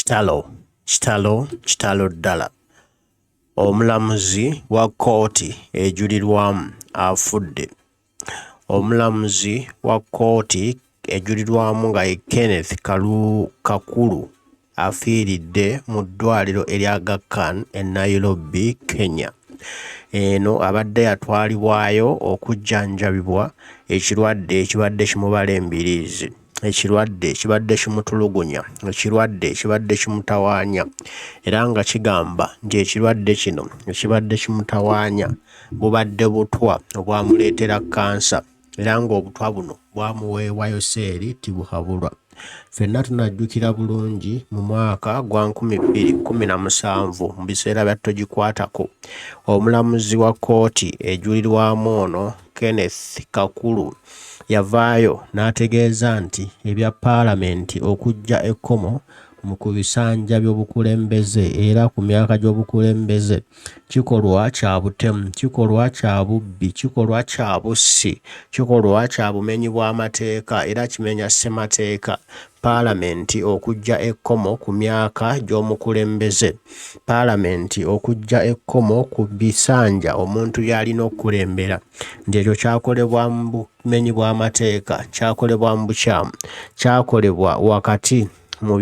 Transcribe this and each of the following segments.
Kitalo ddala. Omulamuzi wa Kooti Ejulirwamu Afude. Omulamuzi wa Kooti Ejulirwamu Kenneth Kakuru afiiridde mu ddwaliro erya Aga Khan e Nairobi, Kenya. Eno abadde yatwalibwayo okujjanjabibwa ekirwadde ekibadde kimubala embiriizi. Ekirwadde ekibadde kimutulugunya, ekirwadde ekibadde kimutawaanya, era nga kigamba nti ekirwadde kino ekibadde kimutawaanya bubadde butwa obwamuleetera kansa, era ng'obutwa buno bwamuweebwayo seeri tibuhabulwa. Ffenna tunajjukira bulungi mu mwaka gwa 2017 mu biseera bya togikwatako, omulamuzi wa Kooti Ejulirwamu ono Kenneth Kakuru yavaayo n'ategeeza nti ebya paalamenti okujja ekkomo mu ku bisanja by'obukulembeze era ku myaka gy'obukulembeze kikolwa kya butemu, kikolwa kya bubbi, kikolwa kya bussi, kikolwa kya bumenyi bw'amateeka era kimenya ssemateeka. Paalamenti okujja ekkomo ku myaka gy'omukulembeze, paalamenti okujja ekkomo ku bisanja omuntu by'alina okukulembera, nti ekyo kyakolebwa mu bumenyi bw'amateeka, kyakolebwa mu bukyamu, kyakolebwa wakati mu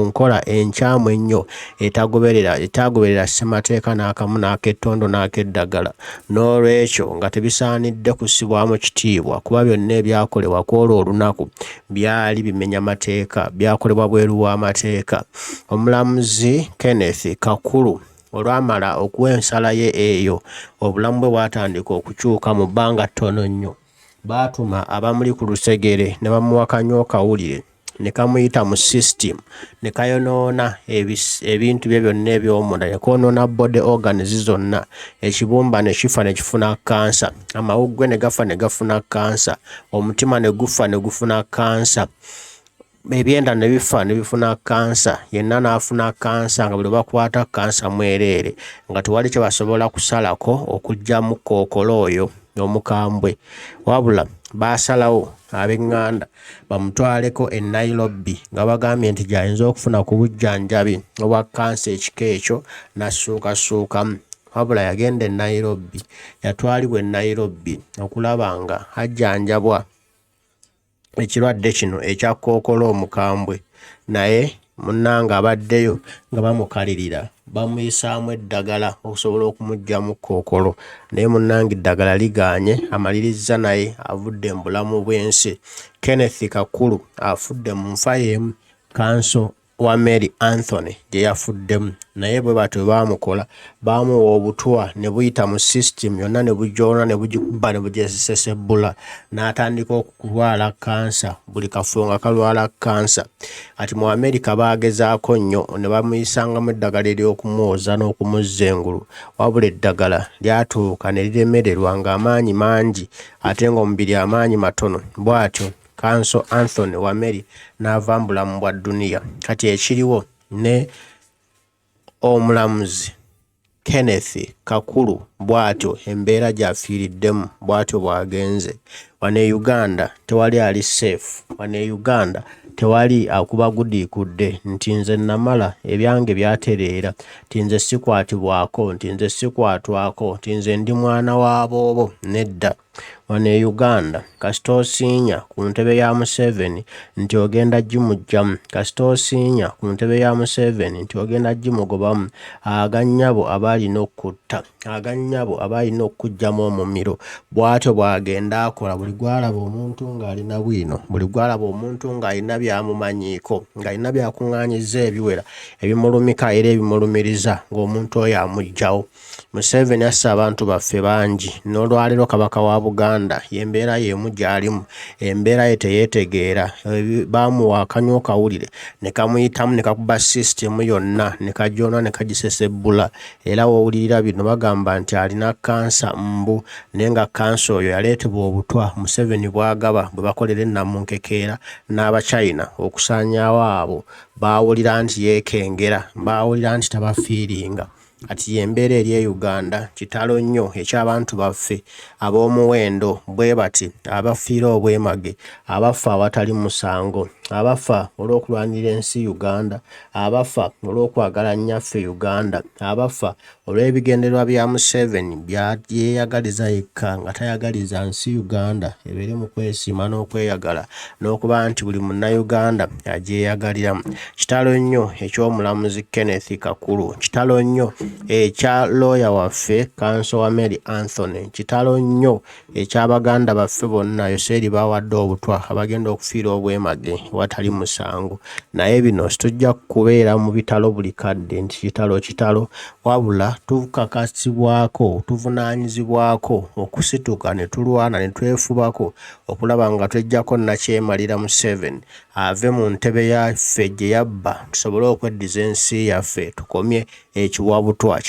nkola enkyamu ennyo etagoberera ssemateeka n'akamu n'ak'ettondo n'ak'eddagala. N'olwekyo nga tebisaanidde kussibwamu kitiibwa kuba byonna ebyakolebwa ku olwo olunaku byali bimenya mateeka, byakolebwa bweru w'amateeka. Omulamuzi Kenneth Kakuru olwamala okuwa ensala ye eyo, obulamu bwe bwatandika okukyuka mu bbanga ttono nnyo. Baatuma abamuli ku lusegere ne bamuwakanya okawulire, ne kamuyita mu system, ne kayonoona ebintu bye byonna eby'omunda, ne koonoona body organs zonna. Ekibumba ne kifa ne kifuna kansa, amawuggwe ne gafa ne gafuna kansa, omutima ne gufa ne gufuna kansa, ebyenda ne bifa ne bifuna kansa, yenna n'afuna kansa nga buli bakwata kansa mwereere, nga tewali kye basobola kusalako okugyamu kookolo oyo omukambwe, wabula baasalawo ab'eŋŋanda bamutwaleko e Nairobi nga bagambye nti gy'ayinza okufuna ku bujjanjabi obwa kansa ekika ekyo n'assuukassuukamu. Wabula yagenda e Nairobi, yatwalibwa e Nairobi okulaba nga ajjanjabwa ekirwadde kino ekya kookolo omukambwe, naye munnange abaddeyo nga bamukalirira bamuyisaamu eddagala okusobola okumuggyamu kookolo, naye munnange eddagala ligaanye, amalirizza naye avudde mu bulamu bw'ensi. Kenneth Kakuru afudde mu nfa y'emu, kanso wa Mary Anthony gye yafuddemu, naye bwe batyo baamukola, baamuwa obutwa ne buyita mu system yonna ne bujoona ne bugikuba ne bugyesisesebbula, n'atandika okulwala kansa, buli kafubo nga kalwala kansa. Kati mu Amerika baagezaako nnyo ne bamuyisangamu eddagala ery'okumwoza n'okumuzza engulu, wabula eddagala lyatuuka ne liremererwa ng'amaanyi mangi ate ng'omubiri amaanyi matono. Bw'atyo kanso Anthony wa Mary n'ava mu bulamu bwa dduniya. Kati ekiriwo ne omulamuzi Kenneth Kakuru bw'atyo embeera gy'afiiriddemu bw'atyo bw'agenze. Wano e Uganda tewali ali safe, wano e Uganda tewali akuba gudiikudde nti nze namala ebyange byatereera, nti nze sikwatibwako, nti nze sikwatwako, nti nze ndi mwana wa boobo. Nedda. Wano e Uganda kasita osiinya ku ntebe ya Museveni nti ogenda gimuggyamu, kasita osiinya ku ntebe ya Museveni nti ogenda gimugobamu, agannyabo abaalina okutta, agannyabo abaalina okuggyamu omumiro, bw'atyo bw'agenda akola. Buli gwalaba omuntu ng'alina bwino, buli gwalaba omuntu ng'alina byamumanyiiko, ng'alina byakuŋŋaanyizza ebiwera ebimulumika era ebimulumiriza, ng'omuntu oyo amuggyawo. Museveni asse abantu baffe bangi, n'olwaleero kabaka wa Buganda y'embeera y'emu gy'alimu, embeera ye teyeetegeera, baamuwa akanywa okawulire ne kamuyitamu ne kakuba sisitemu yonna ne kajoona ne kagisesebbula, era w'owulirira bino bagamba nti alina kansa mbu, naye nga kansa oyo yaleetebwa obutwa Museveni bw'agaba bwe bakolera ennamunkekeera n'Abachina okusaanyaawo abo baawulira nti yeekengera, baawulira nti tabafiiringa. kati yembeera eri Uganda kitalo nnyo eky'abantu baffe ab'omuwendo bwe bati abafiira obwemage, abafa awatali musango, abafa olw'okulwanira ensi Uganda, abafa olw'okwagala nnyaffe Uganda, abafa olw'ebigendererwa bya Museveni byeyagaliza yekka nga tayagaliza nsi Uganda ebeere mu kwesiima n'okweyagala n'okuba nti buli munnayuganda agyeyagaliramu. Kitalo nnyo eky'Omulamuzi Kenneth Kakuru, kitalo nnyo ekya lawyer waffe Kanso Mary Anthony, kitalo nnyo eky'Abaganda baffe bonna Yoseri bawadde obutwa abagenda okufiira obwemage watali musango. Naye bino situjja kubeera mu bitalo buli kadde nti kitalo, wabula tukakasibwako, tuvunaanyizibwako okusituka ne tulwana ne twefubako okulaba nga twejjako nakyemalira Museveni ave mu ntebe yaffe gye yabba, tusobole okweddiza ensi yaffe, tukomye ekiwabutwa,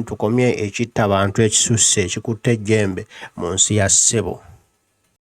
tukomye ekitta bantu ekisusse ekikutte ejjembe mu nsi ya ssebo.